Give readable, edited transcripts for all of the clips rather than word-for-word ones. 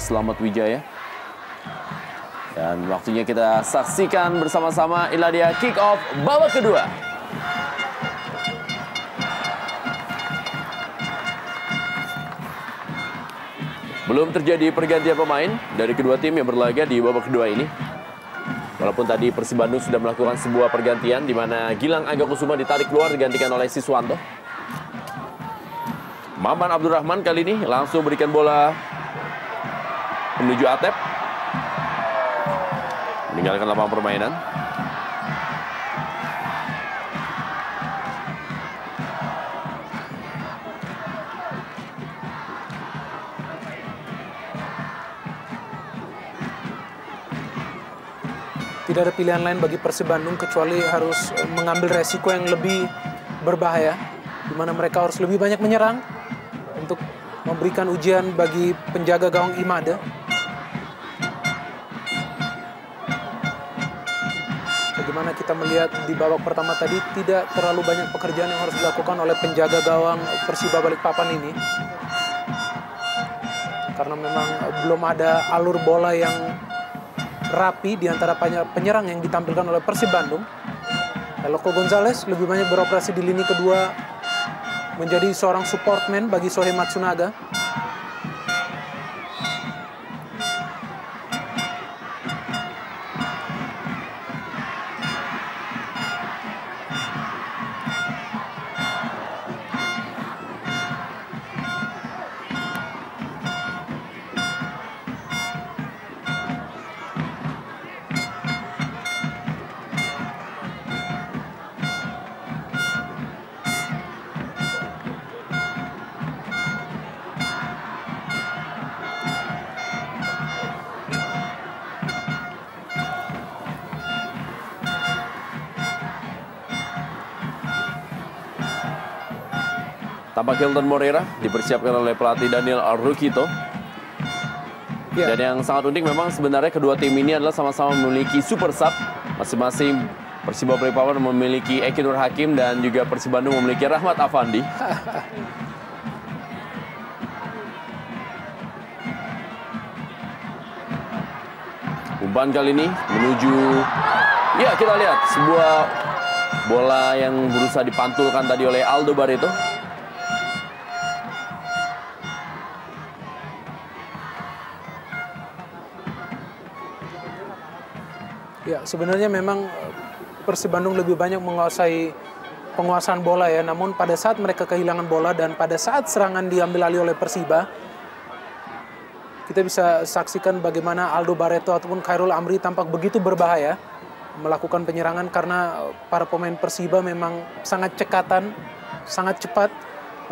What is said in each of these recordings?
Slamet Wijaya. Dan waktunya kita saksikan bersama-sama, inilah dia kick off babak kedua. Belum terjadi pergantian pemain dari kedua tim yang berlaga di babak kedua ini. Walaupun tadi Persib Bandung sudah melakukan sebuah pergantian di mana Gilang Anggakusuma ditarik keluar digantikan oleh Siswanto. Maman Abdurrahman kali ini langsung berikan bola menuju Atep. Meninggalkan lapangan permainan. Tidak ada pilihan lain bagi Persib Bandung kecuali harus mengambil resiko yang lebih berbahaya, di mana mereka harus lebih banyak menyerang untuk memberikan ujian bagi penjaga gawang Imade. Bagaimana kita melihat di babak pertama tadi, tidak terlalu banyak pekerjaan yang harus dilakukan oleh penjaga gawang Persiba Balikpapan ini. Karena memang belum ada alur bola yang rapi di antara penyerang yang ditampilkan oleh Persib Bandung. Eloko Gonzalez lebih banyak beroperasi di lini kedua, menjadi seorang supportman bagi Sohei Matsunaga. Tampak Hilton Moreira dipersiapkan oleh pelatih Daniel Arukito. Ya. Dan yang sangat unik memang sebenarnya kedua tim ini adalah sama-sama memiliki super sub. Masing-masing Persiba Balikpapan memiliki Eki Nur Hakim dan juga Persib Bandung memiliki Rahmat Afandi. Umpan kali ini menuju, ya kita lihat sebuah bola yang berusaha dipantulkan tadi oleh Aldo Barreto. Ya, sebenarnya memang Persib Bandung lebih banyak menguasai penguasaan bola ya. Namun pada saat mereka kehilangan bola dan pada saat serangan diambil alih oleh Persiba, kita bisa saksikan bagaimana Aldo Barreto ataupun Khairul Amri tampak begitu berbahaya melakukan penyerangan karena para pemain Persiba memang sangat cekatan, sangat cepat,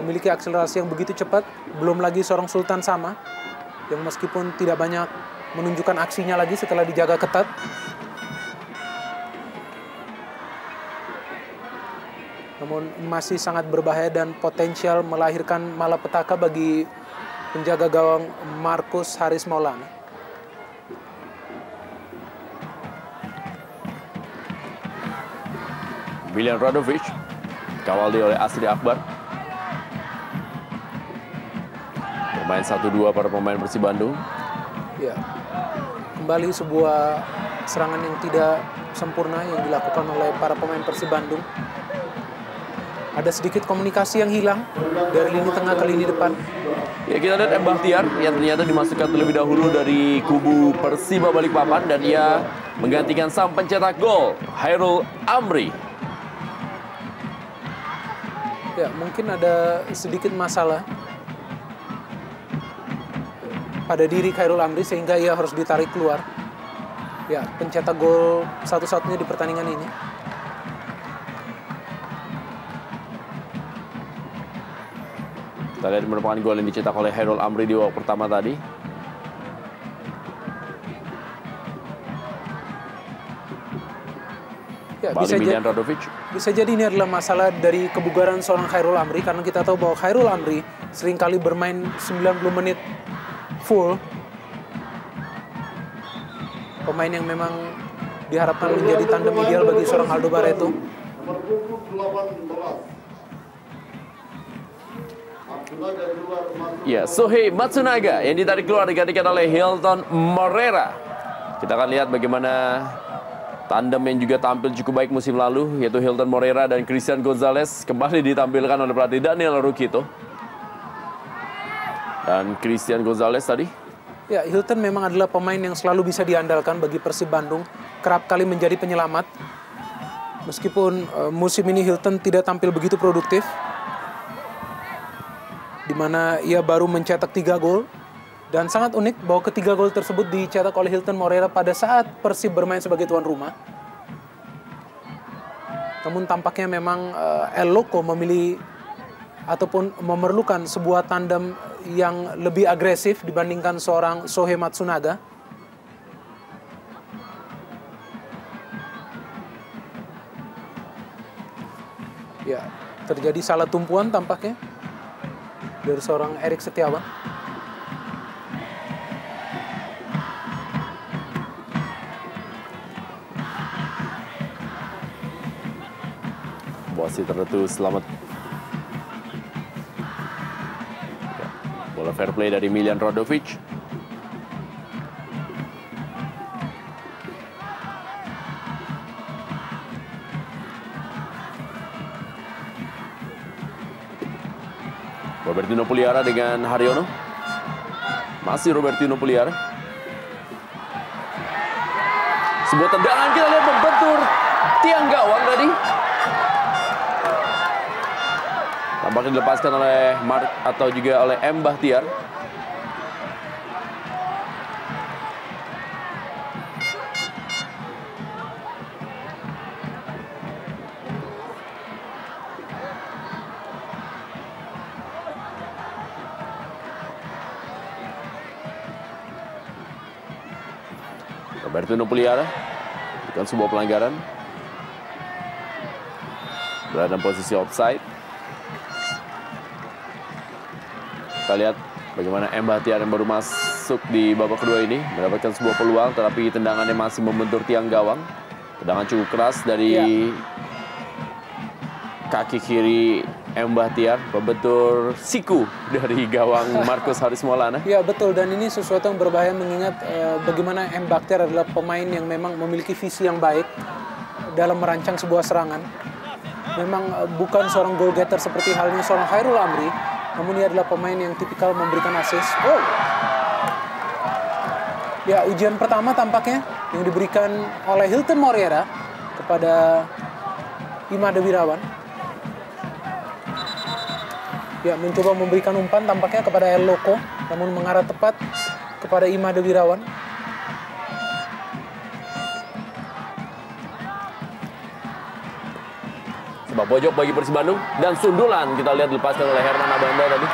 memiliki akselerasi yang begitu cepat. Belum lagi seorang Sultan Sama yang meskipun tidak banyak menunjukkan aksinya lagi setelah dijaga ketat. Namun masih sangat berbahaya dan potensial melahirkan malapetaka bagi penjaga gawang Markus Haris Maulana. Milian Radovic kawal oleh Asri Akbar. Pemain 1-2 para pemain Persib Bandung. Ya, kembali sebuah serangan yang tidak sempurna yang dilakukan oleh para pemain Persib Bandung. Ada sedikit komunikasi yang hilang dari lini tengah ke lini depan. Ya, kita lihat M. Bahtiar yang ternyata dimasukkan terlebih dahulu dari kubu Persiba Balikpapan dan ia menggantikan sang pencetak gol Khairul Amri. Ya, mungkin ada sedikit masalah pada diri Khairul Amri sehingga ia harus ditarik keluar. Ya, pencetak gol satu-satunya di pertandingan ini. Kita lihat merupakan gol yang dicetak oleh Khairul Amri di babak pertama tadi. Ya, bisa jadi ini adalah masalah dari kebugaran seorang Khairul Amri karena kita tahu bahwa Khairul Amri seringkali bermain 90 menit full. Pemain yang memang diharapkan menjadi tandem ideal bagi seorang Aldo Barreto. Ya, Shohei Matsunaga yang ditarik keluar digantikan oleh Hilton Morera. Kita akan lihat bagaimana tandem yang juga tampil cukup baik musim lalu, yaitu Hilton Morera dan Christian Gonzalez, kembali ditampilkan oleh pelatih Daniel Rukito. Dan Christian Gonzalez tadi. Ya, Hilton memang adalah pemain yang selalu bisa diandalkan bagi Persib Bandung. Kerap kali menjadi penyelamat. Meskipun musim ini Hilton tidak tampil begitu produktif, di mana ia baru mencetak 3 gol. Dan sangat unik bahwa ketiga gol tersebut dicetak oleh Hilton Morera pada saat Persib bermain sebagai tuan rumah. Namun tampaknya memang El Loco memilih ataupun memerlukan sebuah tandem yang lebih agresif dibandingkan seorang Shohei Matsunaga. Ya, terjadi salah tumpuan tampaknya dari seorang Erik Setiawan. Wasit tertentu selamat. Bola fair play dari Miljan Rodovic. Robertino Puliara dengan Haryono. Masih Robertino Puliara. Sebuah tendangan, kita lihat membentur tiang gawang tadi. Tampaknya dilepaskan oleh Mark atau juga oleh M. Bahtiar. Robertino Puliara bukan sebuah pelanggaran, berada dalam posisi offside. Kita lihat bagaimana M. Bahtiar yang baru masuk di babak kedua ini mendapatkan sebuah peluang, tetapi tendangannya masih membentur tiang gawang. Tendangan cukup keras dari kaki kiri M. Bahtiar, membentur siku dari gawang Marcus Haris Maulana. Ya betul, dan ini sesuatu yang berbahaya mengingat bagaimana M. Bahtiar adalah pemain yang memang memiliki visi yang baik dalam merancang sebuah serangan. Memang bukan seorang goal getter seperti halnya seorang Khairul Amri, namun ia adalah pemain yang tipikal memberikan assist. Oh, ya, ujian pertama tampaknya yang diberikan oleh Hilton Morera kepada Imade Wirawan. Ya, mencoba memberikan umpan tampaknya kepada El Loco, namun mengarah tepat kepada Imade Wirawan. Sepak pojok bagi Persib Bandung, dan sundulan kita lihat dilepaskan oleh Herman Abanda tadi.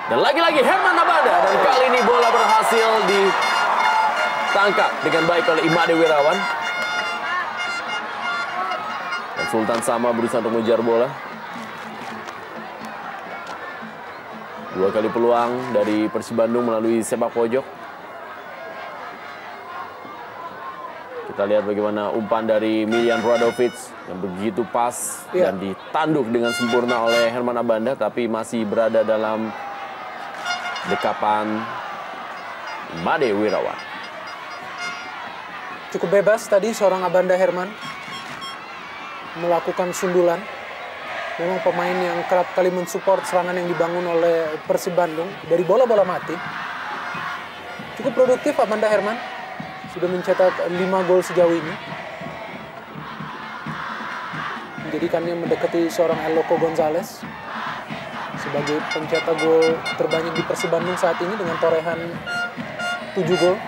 Dan lagi-lagi Herman Abanda, dan kali ini bola berhasil ditangkap dengan baik oleh Imade Wirawan. Dan Sultan Sama berusaha untuk mengejar bola. 2 kali peluang dari Persib Bandung melalui sepak pojok. Kita lihat bagaimana umpan dari Miljan Rodovic yang begitu pas dan ditanduk dengan sempurna oleh Herman Abanda, tapi masih berada dalam dekapan Imade Wirawan. Cukup bebas tadi seorang Abanda Herman melakukan sundulan. Memang pemain yang kerap kali mensupport serangan yang dibangun oleh Persib Bandung dari bola-bola mati. Cukup produktif Abanda Herman. Sudah mencetak 5 gol sejauh ini. Menjadikannya mendekati seorang El Loco Gonzalez sebagai pencetak gol terbanyak di Persib Bandung saat ini dengan torehan 7 gol.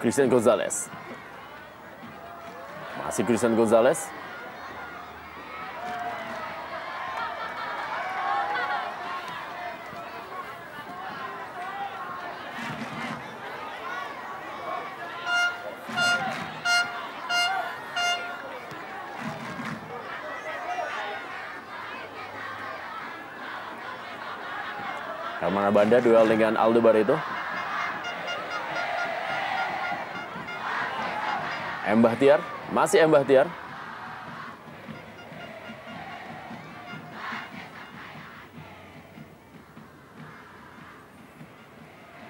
Christian Gonzalez. Masih Christian Gonzalez. Herman Abanda duel dengan Aldo Barreto. M. Bahtiar, masih M. Bahtiar.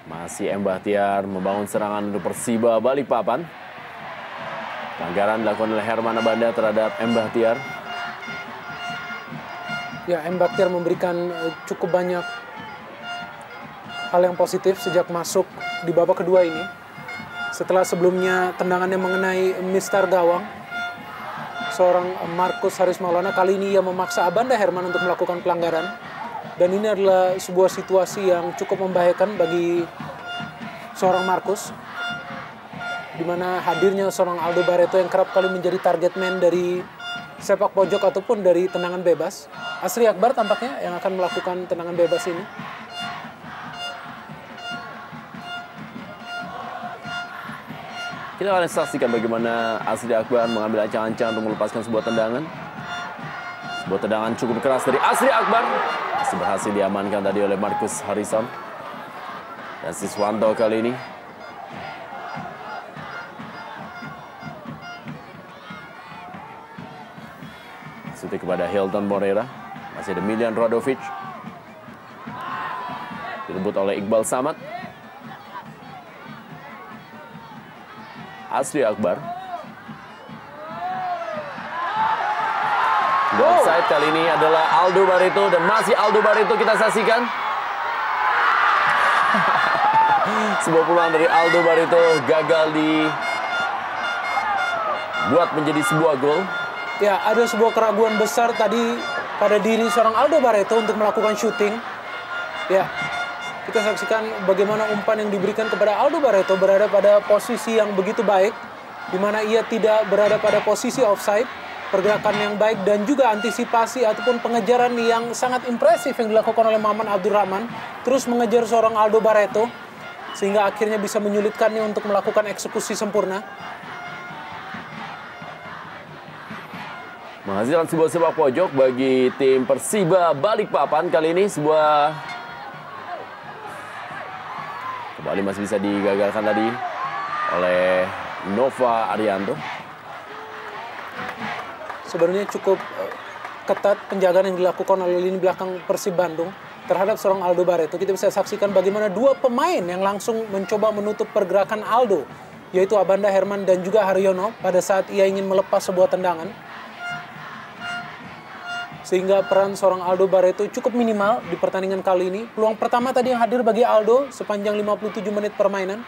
Masih M. Bahtiar membangun serangan untuk Persiba Balikpapan. Pelanggaran dilakukan oleh Herman Abanda terhadap M. Bahtiar. Ya, M. Bahtiar memberikan cukup banyak hal yang positif sejak masuk di babak kedua ini. Setelah sebelumnya tendangannya mengenai mistar gawang, seorang Markus Haris Maulana, kali ini ia memaksa Abanda Herman untuk melakukan pelanggaran. Dan ini adalah sebuah situasi yang cukup membahayakan bagi seorang Markus, di mana hadirnya seorang Aldo Barreto yang kerap kali menjadi target man dari sepak pojok ataupun dari tendangan bebas. Asri Akbar tampaknya yang akan melakukan tendangan bebas ini. Kita akan saksikan bagaimana Asri Akbar mengambil ancang-ancang untuk melepaskan sebuah tendangan. Sebuah tendangan cukup keras dari Asri Akbar. Masih berhasil diamankan tadi oleh Markus Harrison. Dan Siswanto kali ini. Suti kepada Hilton Morera. Masih ada Milian Radovic. Direbut oleh Iqbal Samad. Asri Akbar. Offside kali ini adalah Aldo Barreto dan masih Aldo Barreto kita saksikan. Sebuah peluang dari Aldo Barreto gagal dibuat menjadi sebuah gol. Ya, ada sebuah keraguan besar tadi pada diri seorang Aldo Barreto untuk melakukan syuting. Ya, kita saksikan bagaimana umpan yang diberikan kepada Aldo Barreto berada pada posisi yang begitu baik, di mana ia tidak berada pada posisi offside, pergerakan yang baik dan juga antisipasi ataupun pengejaran yang sangat impresif yang dilakukan oleh Maman Abdurrahman, terus mengejar seorang Aldo Barreto sehingga akhirnya bisa menyulitkannya untuk melakukan eksekusi sempurna. Menghasilkan sebuah sepak pojok bagi tim Persiba Balikpapan. Kali ini sebuah kembali masih bisa digagalkan tadi oleh Nova Arianto. Sebenarnya cukup ketat penjagaan yang dilakukan oleh lini belakang Persib Bandung terhadap seorang Aldo Barreto. Kita bisa saksikan bagaimana dua pemain yang langsung mencoba menutup pergerakan Aldo, yaitu Abanda Herman dan juga Haryono pada saat ia ingin melepas sebuah tendangan. Sehingga peran seorang Aldo Barreto cukup minimal di pertandingan kali ini. Peluang pertama tadi yang hadir bagi Aldo sepanjang 57 menit permainan.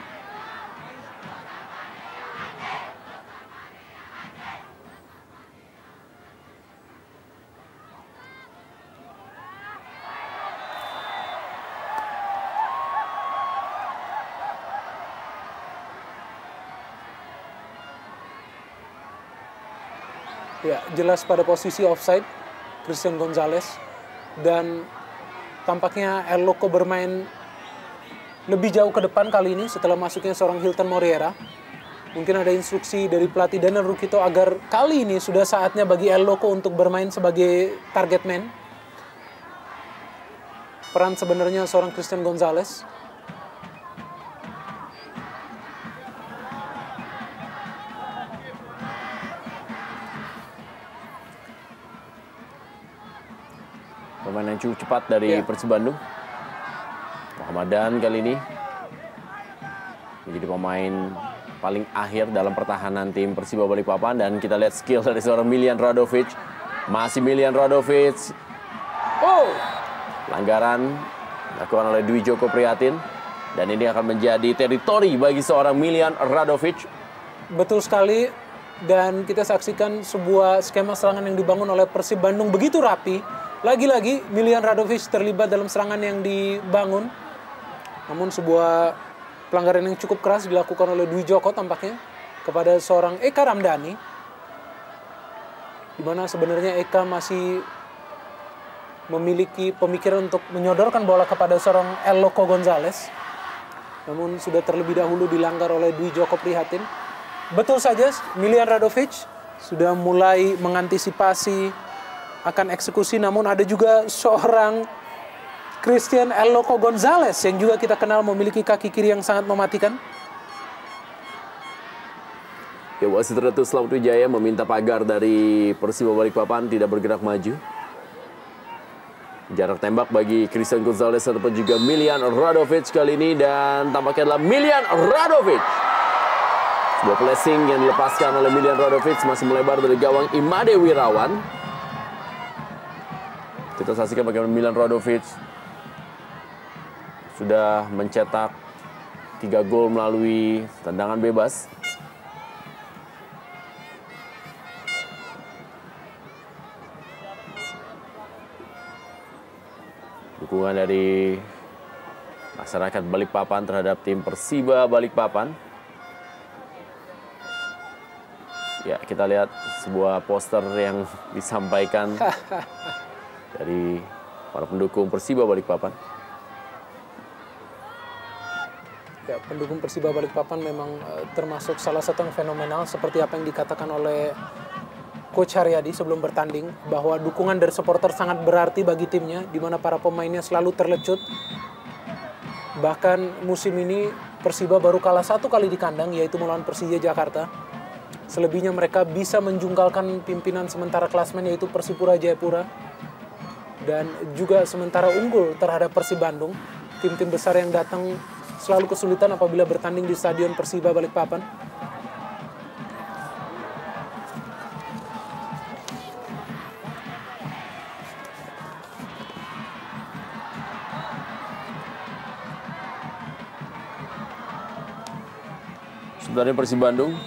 Ya, jelas pada posisi offside Christian Gonzalez, dan tampaknya El Loco bermain lebih jauh ke depan kali ini setelah masuknya seorang Hilton Morera. Mungkin ada instruksi dari pelatih Daniel Rukito agar kali ini sudah saatnya bagi El Loco untuk bermain sebagai target man. Peran sebenarnya seorang Christian Gonzalez. Pemain yang cukup cepat dari Persib Bandung. Muhammadan kali ini menjadi pemain paling akhir dalam pertahanan tim Persiba Balikpapan. Dan kita lihat skill dari seorang Milian Radovic. Masih Milian Radovic. Oh! Pelanggaran dilakukan oleh Dwi Joko Prihatin. Dan ini akan menjadi teritori bagi seorang Milian Radovic. Betul sekali. Dan kita saksikan sebuah skema serangan yang dibangun oleh Persib Bandung begitu rapi. Lagi-lagi Milian Radovic terlibat dalam serangan yang dibangun. Namun sebuah pelanggaran yang cukup keras dilakukan oleh Dwi Joko tampaknya kepada seorang Eka Ramdhani. Di mana sebenarnya Eka masih memiliki pemikiran untuk menyodorkan bola kepada seorang El Loco Gonzalez. Namun sudah terlebih dahulu dilanggar oleh Dwi Joko Prihatin. Betul saja, Milian Radovic sudah mulai mengantisipasi akan eksekusi, namun ada juga seorang Christian El Loco Gonzalez yang juga kita kenal memiliki kaki kiri yang sangat mematikan. Ya, wasit Ratu Slamet Wijaya meminta pagar dari Persiba Balikpapan tidak bergerak maju. Jarak tembak bagi Christian Gonzalez ataupun juga Miljan Radovic kali ini, dan tampaknya adalah Miljan Radovic. Sebuah placing yang dilepaskan oleh Miljan Radovic masih melebar dari gawang Imade Wirawan. Kita saksikan bagaimana Miljan Radovic sudah mencetak 3 gol melalui tendangan bebas. Dukungan dari masyarakat Balikpapan terhadap tim Persiba Balikpapan. Ya, kita lihat sebuah poster yang disampaikan dari para pendukung Persiba Balikpapan. Ya, pendukung Persiba Balikpapan memang termasuk salah satu yang fenomenal, seperti apa yang dikatakan oleh Coach Haryadi sebelum bertanding, bahwa dukungan dari supporter sangat berarti bagi timnya, di mana para pemainnya selalu terlecut. Bahkan musim ini Persiba baru kalah 1 kali di kandang, yaitu melawan Persija Jakarta. Selebihnya mereka bisa menjungkalkan pimpinan sementara klasmen, yaitu Persipura Jayapura, dan juga sementara unggul terhadap Persib Bandung. Tim-tim besar yang datang selalu kesulitan apabila bertanding di Stadion Persiba Balikpapan. Sebenarnya Persib Bandung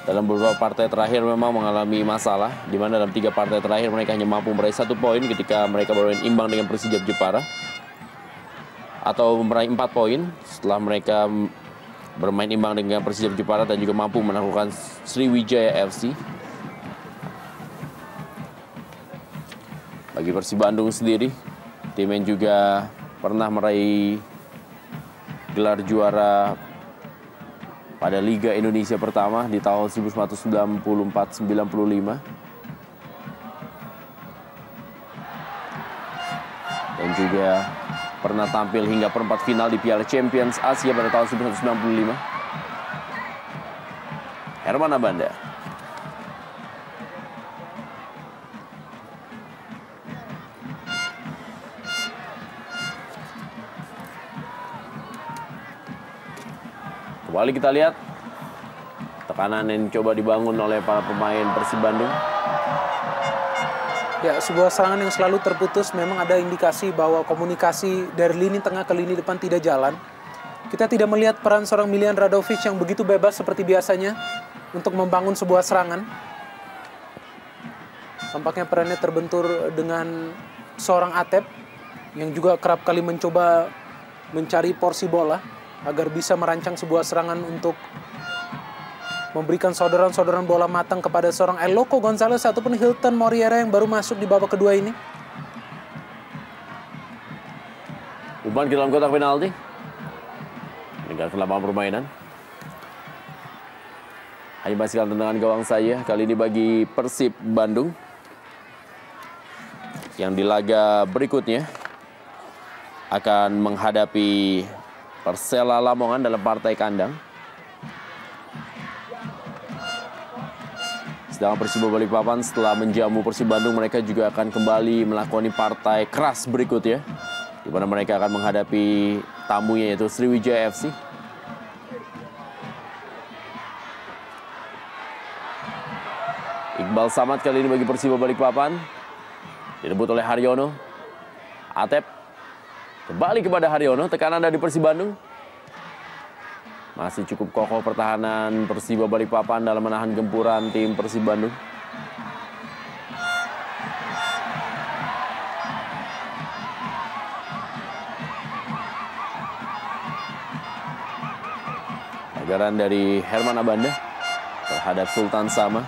dalam beberapa partai terakhir memang mengalami masalah, di mana dalam 3 partai terakhir mereka hanya mampu meraih 1 poin ketika mereka bermain imbang dengan Persija Jepara, atau meraih 4 poin setelah mereka bermain imbang dengan Persija Jepara dan juga mampu menaklukkan Sriwijaya FC. Bagi Persib Bandung sendiri, tim yang juga pernah meraih gelar juara pada Liga Indonesia pertama di tahun 1994-95. Dan juga pernah tampil hingga perempat final di Piala Champions Asia pada tahun 1995. Herman Abanda. Kembali kita lihat tekanan yang coba dibangun oleh para pemain Persib Bandung. Ya, sebuah serangan yang selalu terputus. Memang ada indikasi bahwa komunikasi dari lini tengah ke lini depan tidak jalan. Kita tidak melihat peran seorang Miljan Radovic yang begitu bebas seperti biasanya untuk membangun sebuah serangan. Tampaknya perannya terbentur dengan seorang Atep yang juga kerap kali mencoba mencari porsi bola agar bisa merancang sebuah serangan untuk memberikan sodoran-sodoran bola matang kepada seorang El Loco Gonzalez ataupun Hilton Moriera yang baru masuk di babak kedua ini. Umpan ke dalam kotak penalti. Meninggalkan lapangan permainan. Hanya masih tendangan gawang saya kali ini bagi Persib Bandung. Yang di laga berikutnya akan menghadapi Persela Lamongan dalam partai kandang. Sedangkan Persiba Balikpapan setelah menjamu Persib Bandung, mereka juga akan kembali melakukan partai keras berikutnya, di mana mereka akan menghadapi tamunya yaitu Sriwijaya FC. Iqbal Samad kali ini bagi Persiba Balikpapan. Direbut oleh Haryono. Atep kembali kepada Haryono, tekanan dari Persib Bandung. Masih cukup kokoh pertahanan Persiba Balikpapan dalam menahan gempuran tim Persib Bandung. Pelanggaran dari Herman Abanda terhadap Sultan Sama.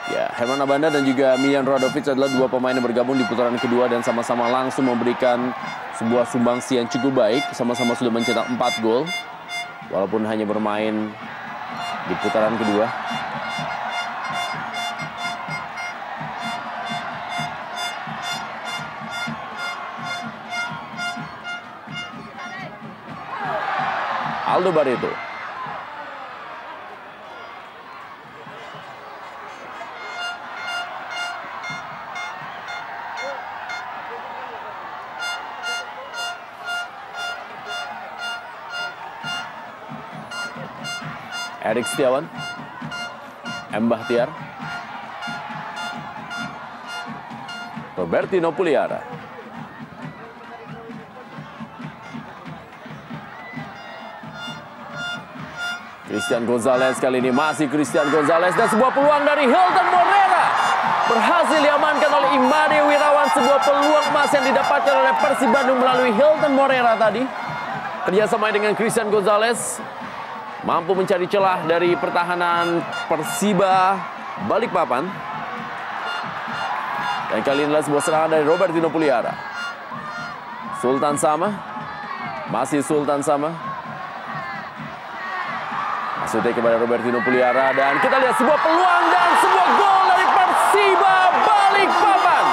Ya, Herman Abanda dan juga Miljan Radovic adalah 2 pemain yang bergabung di putaran kedua dan sama-sama langsung memberikan sebuah sumbangsi yang cukup baik. Sama-sama sudah mencetak 4 gol walaupun hanya bermain di putaran kedua. Aldo Barreto. Erik Setiawan, M. Bahtiar, Robertino Puliara, Christian Gonzalez. Kali ini masih Christian Gonzalez, dan sebuah peluang dari Hilton Morera berhasil diamankan oleh Imade Wirawan. Sebuah peluang emas yang didapatkan oleh Persib Bandung melalui Hilton Morera tadi. Kerjasama dengan Christian Gonzalez mampu mencari celah dari pertahanan Persiba Balikpapan. Dan kali ini adalah sebuah serangan dari Robertino Puliara. Sultan Sama, masih Sultan Sama. Masuknya kepada Robertino Puliara, dan kita lihat sebuah peluang dan sebuah gol dari Persiba Balikpapan.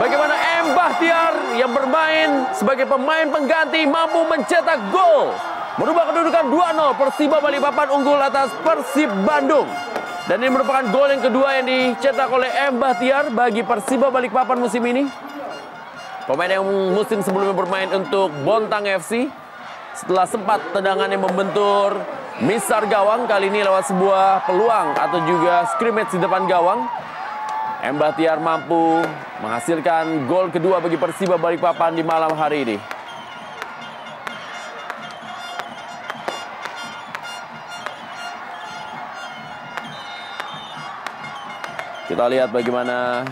Bagaimana M. Bahtiar yang bermain sebagai pemain pengganti mampu mencetak gol, merubah kedudukan 2-0. Persiba Balikpapan unggul atas Persib Bandung. Dan ini merupakan gol yang kedua yang dicetak oleh M. Bahtiar bagi Persiba Balikpapan musim ini. Pemain yang musim sebelumnya bermain untuk Bontang FC. Setelah sempat tendangannya membentur misar gawang, kali ini lewat sebuah peluang atau juga scrimmage di depan gawang, M. Bahtiar mampu menghasilkan gol kedua bagi Persiba Balikpapan di malam hari ini. Kita lihat bagaimana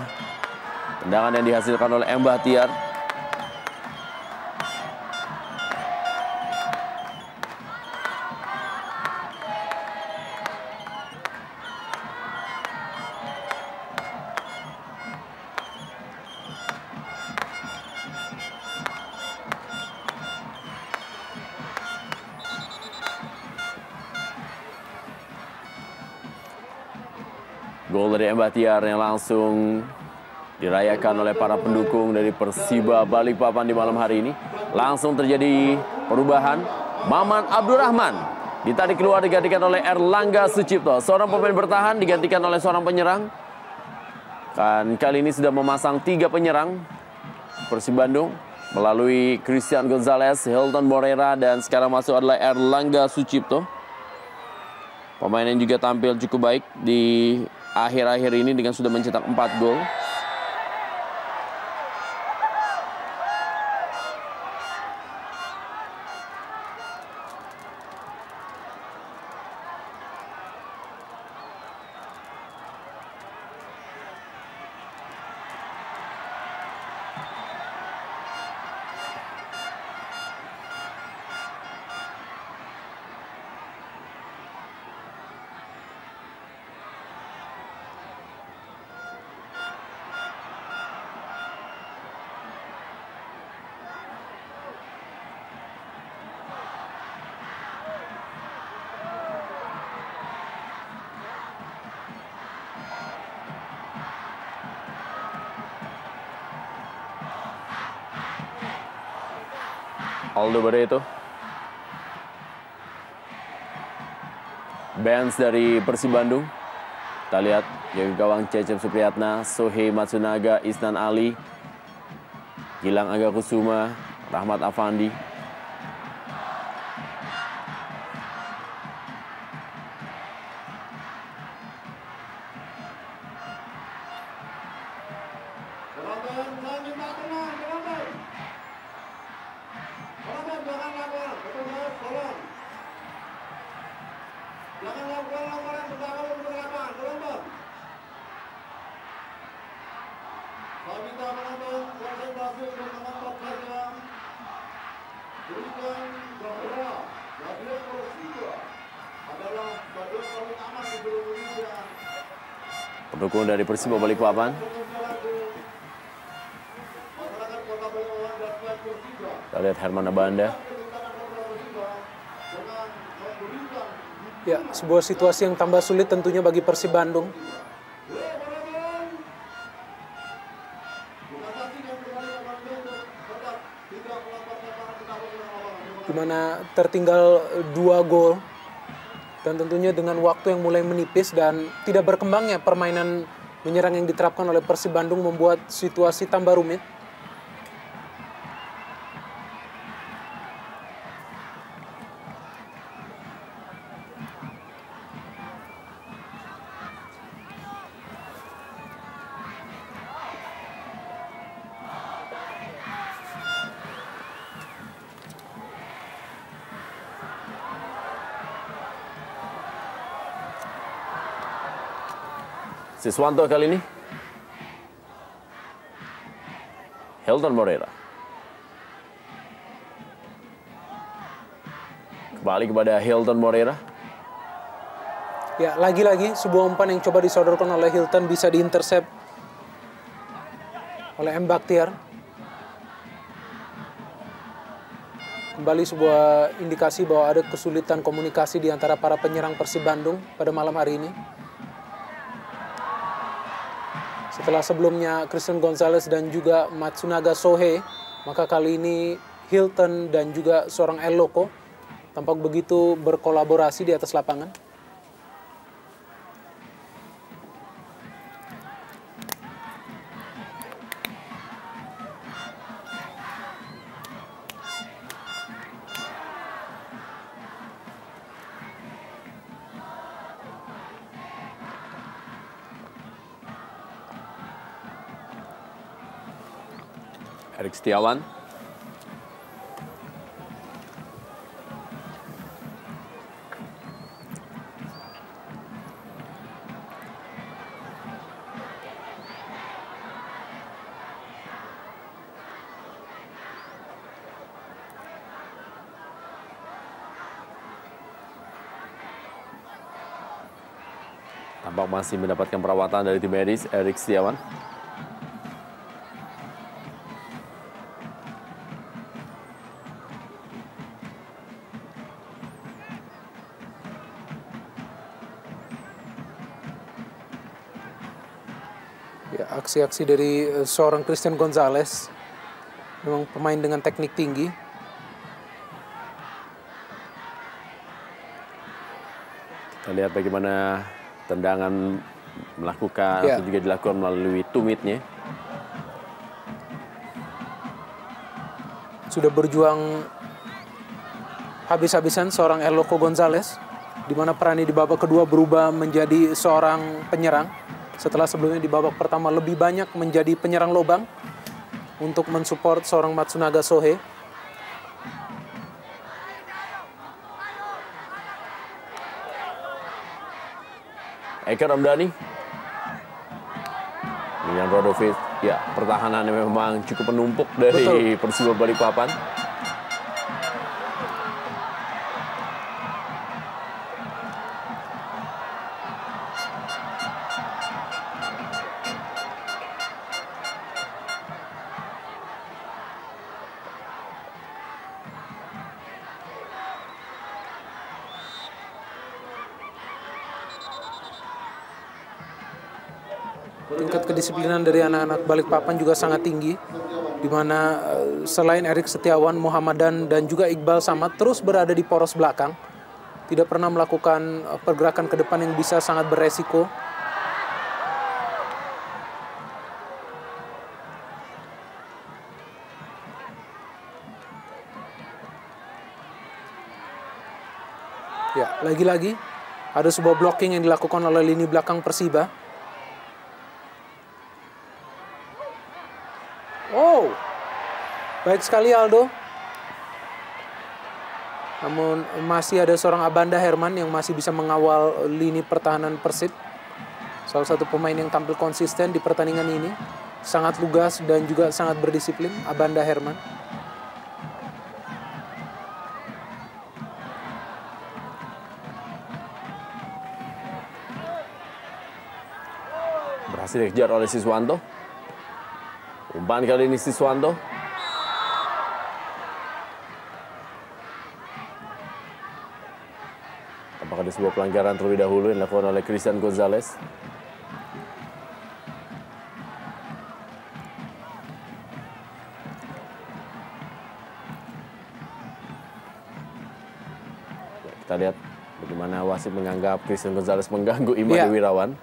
tendangan yang dihasilkan oleh M. Bahtiar. Gol dari M. Bahtiar yang langsung dirayakan oleh para pendukung dari Persiba Balikpapan di malam hari ini. Langsung terjadi perubahan. Maman Abdurrahman ditarik keluar, digantikan oleh Erlangga Sucipto. Seorang pemain bertahan digantikan oleh seorang penyerang. Dan kali ini sudah memasang 3 penyerang Persib Bandung melalui Christian Gonzalez, Hilton Morera, dan sekarang masuk adalah Erlangga Sucipto. Pemain yang juga tampil cukup baik di akhir-akhir ini dengan sudah mencetak 4 gol. Aldo Barreto. Bench dari Persib Bandung. Kita lihat jaga gawang Cecep Supriyatna, Sohei Matsunaga, Isnan Ali, Gilang Angga Kusuma, Rahmat Afandi. Pendukung dari Persiba Balikpapan. Kita lihat Herman Abanda. Ya, sebuah situasi yang tambah sulit tentunya bagi Persib Bandung. di mana tertinggal 2 gol. Dan tentunya dengan waktu yang mulai menipis dan tidak berkembangnya permainan menyerang yang diterapkan oleh Persib Bandung membuat situasi tambah rumit. Siswanto kali ini. Hilton Moreira. Kembali kepada Hilton Moreira. Ya, lagi-lagi sebuah umpan yang coba disodorkan oleh Hilton bisa diintersep oleh M. Bakhtiar. Kembali sebuah indikasi bahwa ada kesulitan komunikasi di antara para penyerang Persib Bandung pada malam hari ini. Setelah sebelumnya Christian Gonzalez dan juga Matsunaga Sohei, maka kali ini Hilton dan juga seorang El Loco tampak begitu berkolaborasi di atas lapangan. Erik Setiawan. Tampak masih mendapatkan perawatan dari tim medis, Erik Setiawan. Ya, aksi-aksi dari seorang Christian Gonzalez, memang pemain dengan teknik tinggi. Kita lihat bagaimana tendangan melakukan atau juga dilakukan melalui tumitnya. Sudah berjuang habis-habisan seorang El Loco Gonzalez, di mana perannya di babak kedua berubah menjadi seorang penyerang. Setelah sebelumnya di babak pertama lebih banyak menjadi penyerang lobang untuk mensupport seorang Matsunaga Sohei. Eka Ramdhani. Dengan Rodovic. Ya, pertahanannya memang cukup menumpuk dari Persiba Balikpapan. Tingkat kedisiplinan dari anak-anak Balikpapan juga sangat tinggi, di mana selain Erik Setiawan, Muhammadan dan juga Iqbal Samad terus berada di poros belakang, tidak pernah melakukan pergerakan ke depan yang bisa sangat beresiko. Ya, lagi-lagi ada sebuah blocking yang dilakukan oleh lini belakang Persiba. Oh, baik sekali Aldo. Namun masih ada seorang Abanda Herman yang masih bisa mengawal lini pertahanan Persib. Salah satu pemain yang tampil konsisten di pertandingan ini. Sangat lugas dan juga sangat berdisiplin, Abanda Herman. Berhasil dikejar oleh Siswanto. Umpan kali ini Siswanto. Apakah ada sebuah pelanggaran terlebih dahulu yang dilakukan oleh Christian Gonzalez? Kita lihat bagaimana wasit menganggap Christian Gonzalez mengganggu Imade Wirawan.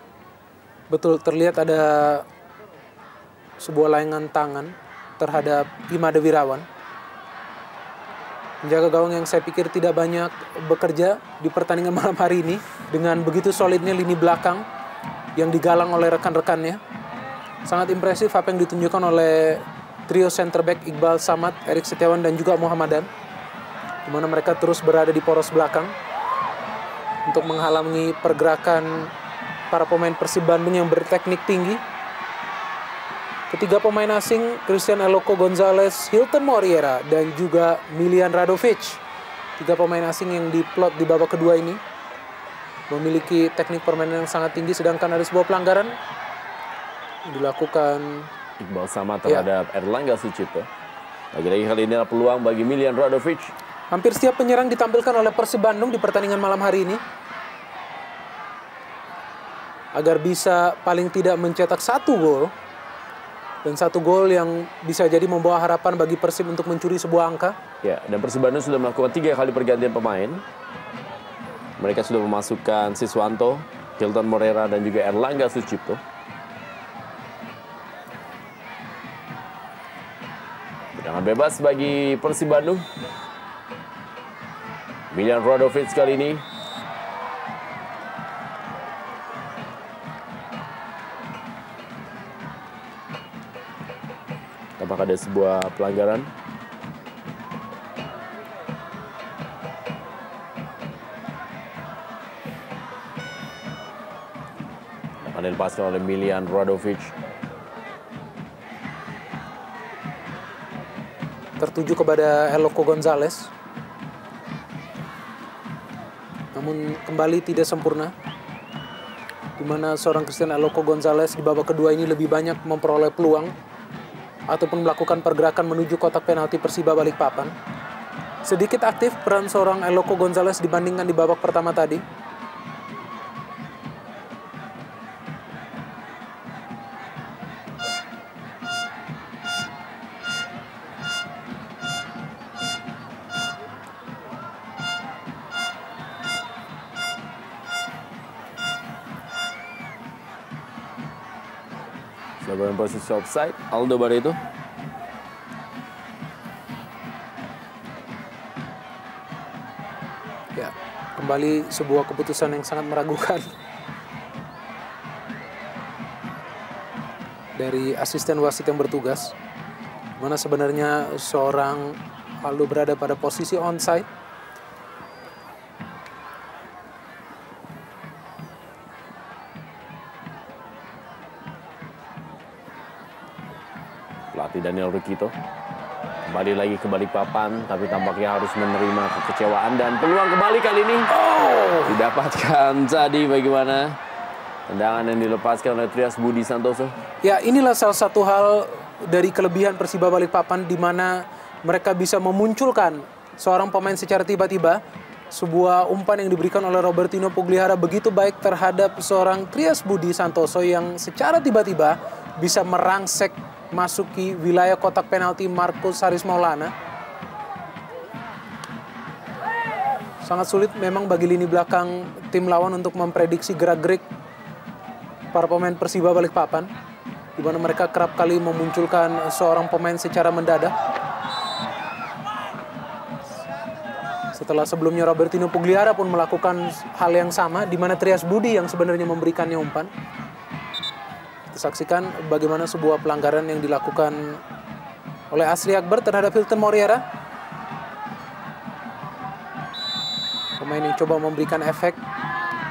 Betul, terlihat ada sebuah layangan tangan terhadap Imade Wirawan. Penjaga gawang yang saya pikir tidak banyak bekerja di pertandingan malam hari ini dengan begitu solidnya lini belakang yang digalang oleh rekan-rekannya. Sangat impresif apa yang ditunjukkan oleh trio center back Iqbal Samad, Erik Setiawan dan juga Muhammadan, di mana mereka terus berada di poros belakang untuk menghalangi pergerakan para pemain Persib Bandung yang berteknik tinggi. Ketiga pemain asing, Christian Eloko Gonzalez, Hilton Moriera, dan juga Milian Radovic. Tiga pemain asing yang diplot di babak kedua ini memiliki teknik permainan yang sangat tinggi, sedangkan ada sebuah pelanggaran dilakukan Iqbal Samad terhadap Erlangga Sucipto. Lagi-lagi kali ini adalah peluang bagi Milian Radovic. Hampir setiap penyerang ditampilkan oleh Persib Bandung di pertandingan malam hari ini agar bisa paling tidak mencetak 1 gol. Dan 1 gol yang bisa jadi membawa harapan bagi Persib untuk mencuri sebuah angka. Ya, dan Persib Bandung sudah melakukan 3 kali pergantian pemain. Mereka sudah memasukkan Siswanto, Hilton Morera, dan juga Erlangga Sucipto. Tendangan bebas bagi Persib Bandung. Milian Radovic kali ini. Apakah ada sebuah pelanggaran? Akan dilepaskan oleh Milian Radovic. Tertuju kepada Eloko Gonzalez. Namun kembali tidak sempurna. Di mana seorang Christian Eloko Gonzalez di babak kedua ini lebih banyak memperoleh peluang ataupun melakukan pergerakan menuju kotak penalti Persiba Balikpapan. Sedikit aktif peran seorang Eloko Gonzalez dibandingkan di babak pertama tadi. Dalam posisi offside, Aldo Barreto. Ya, kembali sebuah keputusan yang sangat meragukan dari asisten wasit yang bertugas, mana sebenarnya seorang Aldo berada pada posisi onside. Pelatih Daniel Rukito kembali lagi ke Balikpapan, tapi tampaknya harus menerima kekecewaan dan peluang kembali kali ini didapatkan tadi. Bagaimana tendangan yang dilepaskan oleh Trias Budi Santoso? Ya, inilah salah satu hal dari kelebihan Persiba Balikpapan, di mana mereka bisa memunculkan seorang pemain secara tiba-tiba. Sebuah umpan yang diberikan oleh Robertino Pugliara begitu baik terhadap seorang Trias Budi Santoso yang secara tiba-tiba bisa merangsek masuki wilayah kotak penalti Marcus Haris Maulana. Sangat sulit memang bagi lini belakang tim lawan untuk memprediksi gerak-gerik para pemain Persiba Balikpapan, di mana mereka kerap kali memunculkan seorang pemain secara mendadak. Setelah sebelumnya Robertino Pugliara pun melakukan hal yang sama, di mana Trias Budi yang sebenarnya memberikannya umpan. Saksikan bagaimana sebuah pelanggaran yang dilakukan oleh Asri Akbar terhadap Hilton Moriera. Pemain yang coba memberikan efek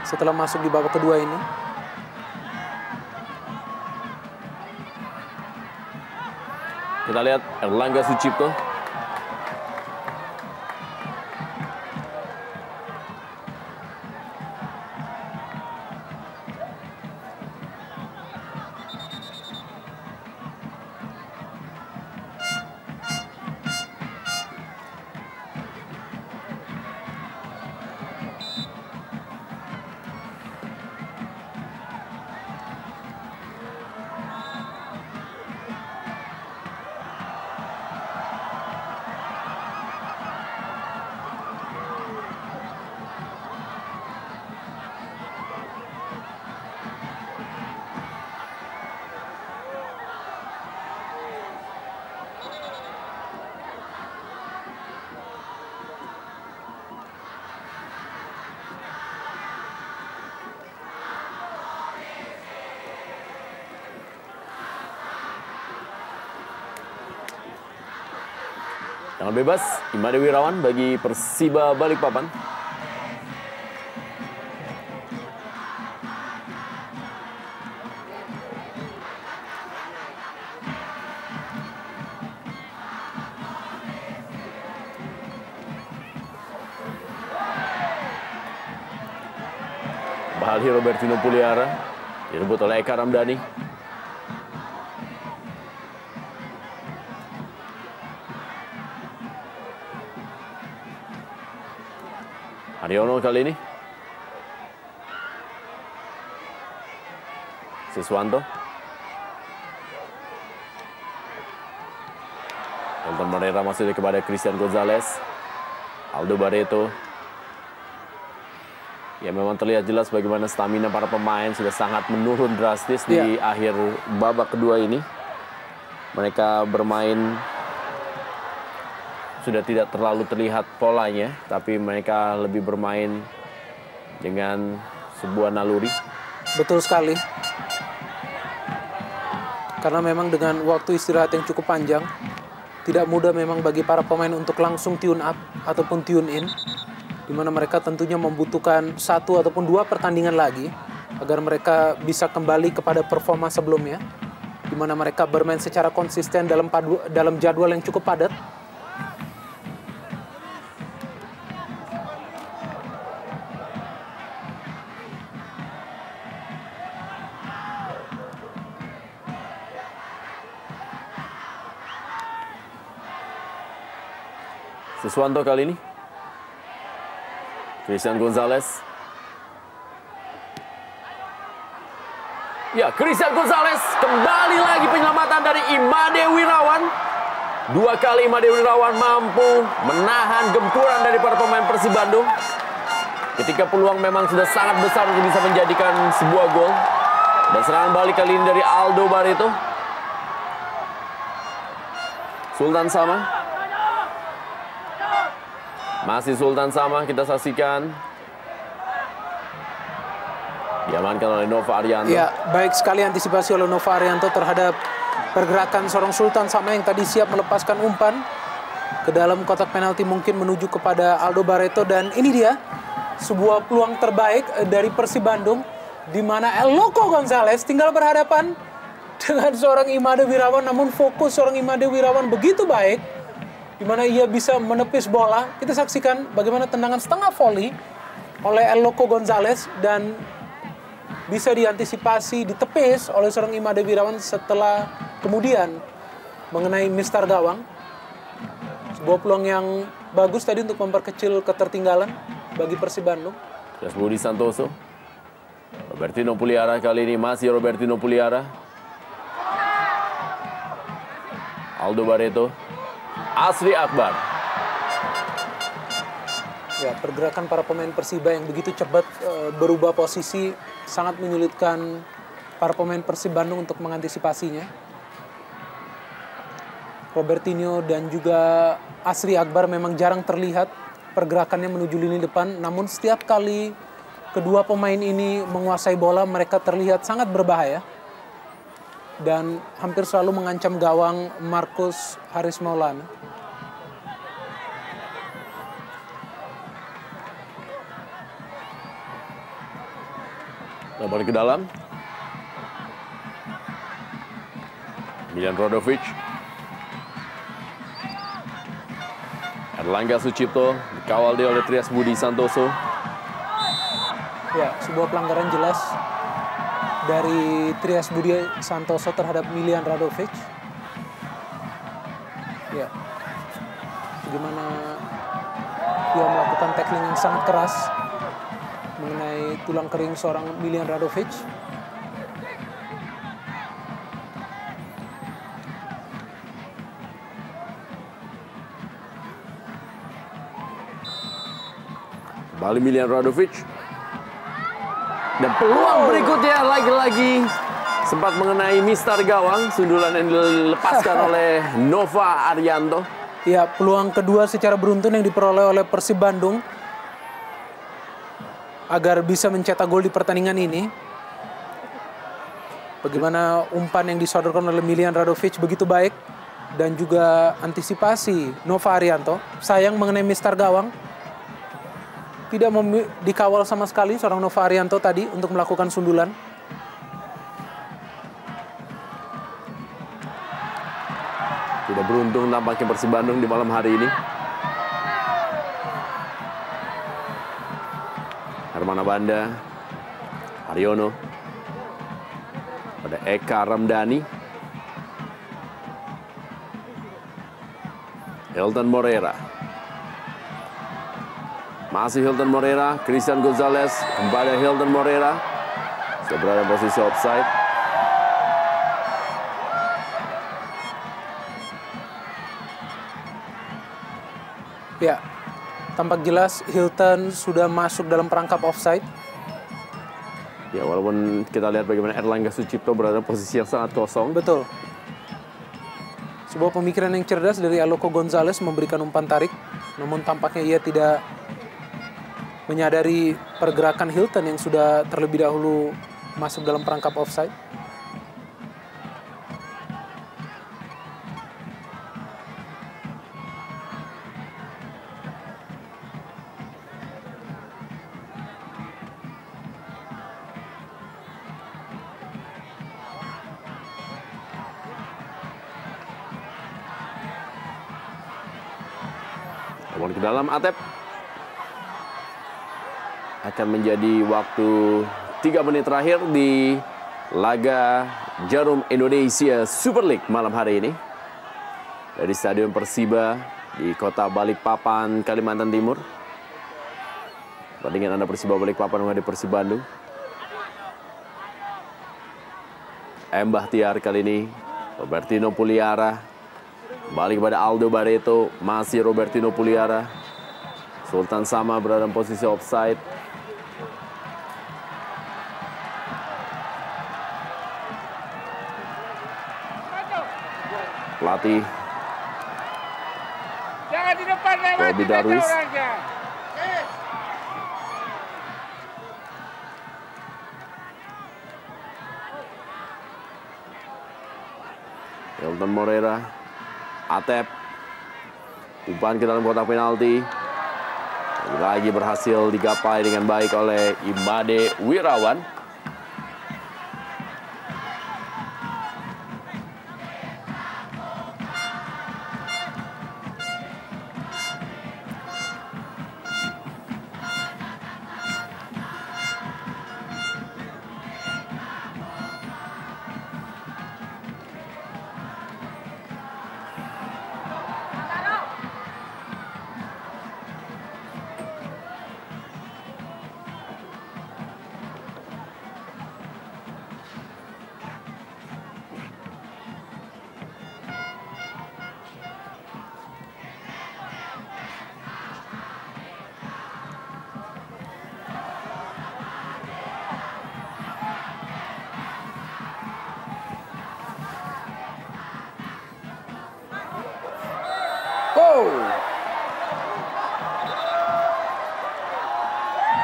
setelah masuk di babak kedua ini. Kita lihat Erlangga Sucipto. Tangan bebas, Imade Wirawan bagi Persiba Balikpapan. Bahali Robertino Puliara direbut oleh Eka Ramdhani. Haryono kali ini. Siswanto. Elton Moreira masih kepada Christian Gonzalez. Aldo Barreto. Ya memang terlihat jelas bagaimana stamina para pemain sudah sangat menurun drastis di akhir babak kedua ini. Mereka bermain sudah tidak terlalu terlihat polanya, tapi mereka lebih bermain dengan sebuah naluri. Betul sekali. Karena memang dengan waktu istirahat yang cukup panjang, tidak mudah memang bagi para pemain untuk langsung tune up ataupun tune in, di mana mereka tentunya membutuhkan 1 ataupun 2 pertandingan lagi agar mereka bisa kembali kepada performa sebelumnya, di mana mereka bermain secara konsisten dalam jadwal yang cukup padat. Siswanto kali ini. Christian Gonzalez. Ya, Christian Gonzalez kembali lagi penyelamatan dari Imade Wirawan. 2 kali Imade Wirawan mampu menahan gempuran dari para pemain Persib Bandung. Ketika peluang memang sudah sangat besar untuk bisa menjadikan sebuah gol. Dan serangan balik kali ini dari Aldo Barreto. Sultan Sama. Masih Sultan Sama, kita saksikan. Diamankan oleh Nova Arianto. Ya, baik sekali antisipasi oleh Nova Arianto terhadap pergerakan seorang Sultan Sama yang tadi siap melepaskan umpan ke dalam kotak penalti, mungkin menuju kepada Aldo Barreto. Dan ini dia, sebuah peluang terbaik dari Persib Bandung, di mana Eloko Gonzalez tinggal berhadapan dengan seorang Imade Wirawan, namun fokus seorang Imade Wirawan begitu baik, di mana ia bisa menepis bola. Kita saksikan bagaimana tendangan setengah volley oleh Eloko Gonzalez dan bisa diantisipasi, ditepis oleh seorang Imade Wirawan setelah kemudian mengenai mistar gawang. Sebuah peluang yang bagus tadi untuk memperkecil ketertinggalan bagi Persib Bandung. Budi Santoso. Robertino Puliara kali ini, masih Robertino Puliara. Aldo Barreto. Asri Akbar. Ya, pergerakan para pemain Persiba yang begitu cepat berubah posisi sangat menyulitkan para pemain Persib Bandung untuk mengantisipasinya. Robertinho dan juga Asri Akbar memang jarang terlihat pergerakannya menuju lini depan, namun setiap kali kedua pemain ini menguasai bola, mereka terlihat sangat berbahaya dan hampir selalu mengancam gawang Marcus Haris Maulana. Balik ke dalam. Miljan Rodovic. Erlangga Sucipto dikawal dia oleh Trias Budi Santoso. Ya, sebuah pelanggaran jelas dari Trias Budi Santoso terhadap Miljan Rodovic. Ya, bagaimana dia melakukan tackling yang sangat keras mengenai tulang kering seorang Miljan Rodovic. Kembali Miljan Rodovic. Dan peluang berikutnya lagi-lagi sempat mengenai mistar gawang. Sundulan yang dilepaskan oleh Nova Arianto. Ya, peluang kedua secara beruntun yang diperoleh oleh Persib Bandung agar bisa mencetak gol di pertandingan ini. Bagaimana umpan yang disodorkan oleh Miljan Rodovic begitu baik dan juga antisipasi Nova Arianto. Sayang mengenai mistar gawang, tidak dikawal sama sekali seorang Nova Arianto tadi untuk melakukan sundulan. Tidak beruntung tampaknya Persib Bandung di malam hari ini. Hermana Banda, Haryono, pada Eka Ramdhani, Hilton Moreira. Masih Hilton Moreira, Christian Gonzalez kepada Hilton Moreira. Sudah berada di posisi offside. Ya, tampak jelas Hilton sudah masuk dalam perangkap offside. Ya, walaupun kita lihat bagaimana Erlangga Sucipto berada di posisi yang sangat kosong. Betul. Sebuah pemikiran yang cerdas dari Aloko Gonzalez memberikan umpan tarik. Namun tampaknya ia tidak menyadari pergerakan Hilton yang sudah terlebih dahulu masuk dalam perangkap offside. Namun ke dalam Atep. Akan menjadi waktu 3 menit terakhir di laga Jarum Indonesia Super League malam hari ini. Dari Stadion Persiba di kota Balikpapan, Kalimantan Timur. Pertandingan Anda Persiba Balikpapan menghadapi Persib Bandung. M. Bahtiar kali ini, Robertino Puliara. Balik kepada Aldo Barreto, masih Robertino Puliara. Sultan Sama berada di posisi offside. Pelatih jangan di depan lewat Robi Darwis. Hilton Moreira, Atep, umpan ke dalam kotak penalti. Lagi berhasil digapai dengan baik oleh Imade Wirawan.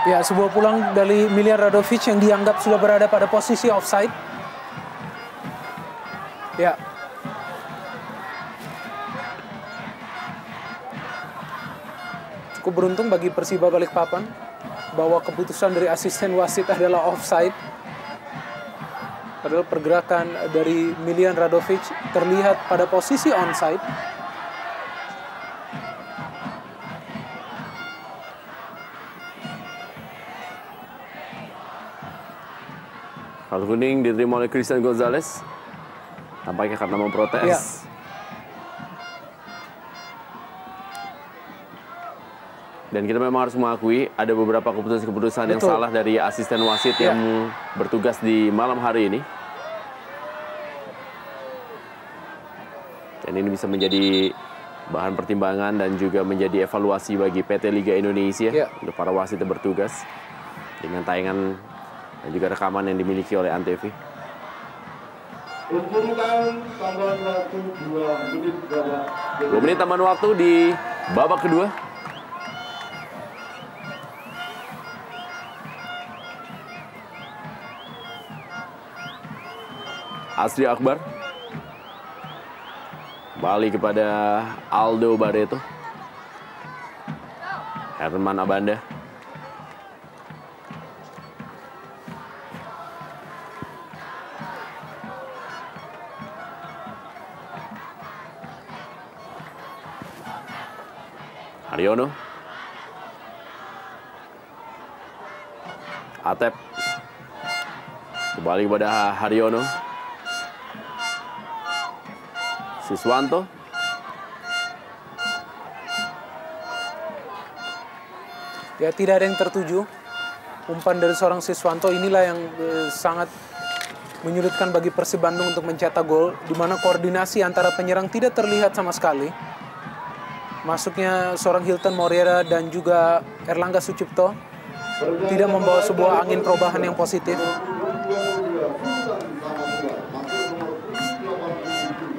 Ya, sebuah pulang dari Miljan Radovic yang dianggap sudah berada pada posisi offside. Ya. Cukup beruntung bagi Persiba Balikpapan bahwa keputusan dari asisten wasit adalah offside. Padahal pergerakan dari Miljan Radovic terlihat pada posisi onside. Kartu kuning diterima oleh Christian Gonzalez. Tampaknya karena memprotes. Ya. Dan kita memang harus mengakui ada beberapa keputusan-keputusan yang salah dari asisten wasit yang bertugas di malam hari ini. Dan ini bisa menjadi bahan pertimbangan dan juga menjadi evaluasi bagi PT Liga Indonesia untuk para wasit yang bertugas dengan tayangan dan juga rekaman yang dimiliki oleh Antv. Tambahan waktu 2 menit 2 menit tambahan waktu di babak kedua. Asri Akbar Kembali kepada Aldo Barreto. Herman Abanda. Haryono. Atep. Kembali kepada Haryono. Siswanto. Ya, tidak ada yang tertuju. Umpan dari seorang Siswanto inilah yang sangat menyulitkan bagi Persib Bandung untuk mencetak gol, di mana koordinasi antara penyerang tidak terlihat sama sekali. Masuknya seorang Hilton Moreira dan juga Erlangga Sucipto tidak membawa sebuah angin perubahan yang positif.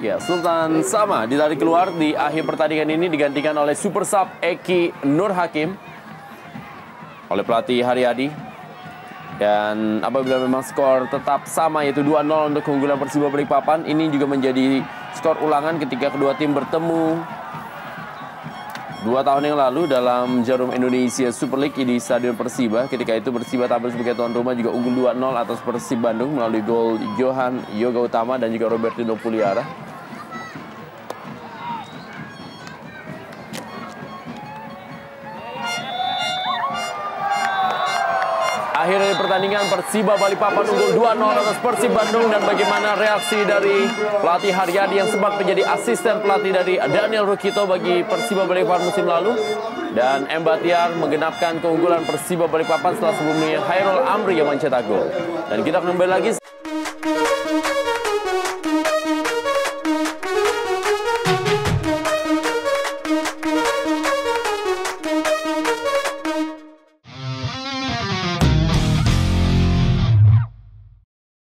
Ya, Sultan Sama ditarik keluar di akhir pertandingan ini, digantikan oleh super sub Eki Nur Hakim oleh pelatih Haryadi. Dan apabila memang skor tetap sama, yaitu 2-0 untuk keunggulan Persiba Balikpapan, ini juga menjadi skor ulangan ketika kedua tim bertemu 2 tahun yang lalu dalam Jarum Indonesia Super League di Stadion Persiba. Ketika itu Persiba tampil sebagai tuan rumah juga unggul 2-0 atas Persib Bandung melalui gol Johan Yoga Utama dan juga Robertino Puliara. Akhir dari pertandingan, Persiba Balikpapan unggul 2-0 atas Persib Bandung. Dan bagaimana reaksi dari pelatih Haryadi yang sempat menjadi asisten pelatih dari Daniel Rukito bagi Persiba Balikpapan musim lalu. Dan M. Batiar menggenapkan keunggulan Persiba Balikpapan setelah sebelumnya Hairul Amri yang mencetak gol. Dan kita kembali lagi.